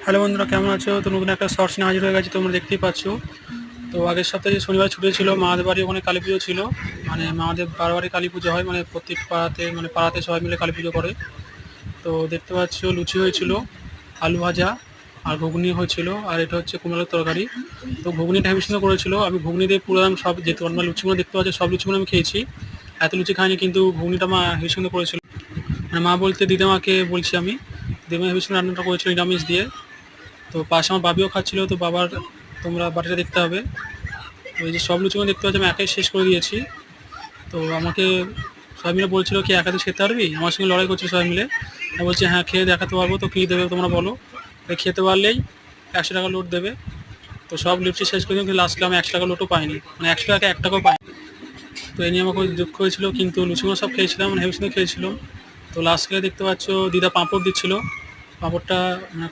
Hello বন্ধুরা, কেমন আছো? তো নতুন একটা শর্টস নিয়ে হাজির হয়ে গেছি, তোমরা দেখতেই পাচ্ছ। তো আগের সপ্তাহে যে শনিবার ছুটি ছিল, মামাদের বাড়ি ওখানে কালী পুজো ছিল। মানে মামাদের বারবারই কালী পুজো হয়, মানে প্রত্যেক পাড়াতে, মানে পাড়াতে সবাই মিলে কালী পুজো করে। তো দেখতে পাচ্ছ লুচি হয়েছিল, আলু ভাজা আর ঘুগনি হয়েছিল, আর এটা হচ্ছে কুমড়োর তরকারি। তো ঘুগনিটা হেবি সুন্দর করেছিল। আমি ঘুগনি দিয়ে পুরো সব, যেহেতু আমরা লুচিগুলো দেখতে পাচ্ছি সব লুচিগুলো আমি খেয়েছি, এত লুচি খাইনি, কিন্তু ঘুগনিটা মা হেবি সুন্দর করেছিল। মানে মা বলতে দিদামাকে বলছি আমি, দিদামা হেবি সুন্দর রান্নাটা করেছিল নিরামিষ দিয়ে। তো পাশে আমার বাবিও খাচ্ছিল, তো বাবার তোমরা বাটিটা দেখতে হবে। তো এই যে সব লুচিগুলো দেখতে পাচ্ছি আমি একাই শেষ করে দিয়েছি। তো আমাকে সবাই মিলে বলছিল কি একাতে খেতে পারবি, আমার সঙ্গে লড়াই করছিল সবাই মিলে। আমি বলছি হ্যাঁ, খেয়ে দেখাতে পারবো। তো কী দেবে তোমরা বলো, খেতে পারলেই 100 টাকা লোট দেবে। তো সব লুচি শেষ করে দিলাম, কিন্তু লাস্টে আমি 100 টাকা লোটও পাইনি, মানে 100 টাকা 1 টাকাও পাইনি। তো এই নিয়ে আমার খুব দুঃখ হয়েছিল, কিন্তু লুচিগুলো সব খেয়েছিলাম, মানে হেভি সুন্দর খেয়েছিলাম। তো লাস্টে দেখতে পাচ্ছ দিদা পাঁপড় দিচ্ছিল, পাঁপড়টা মানে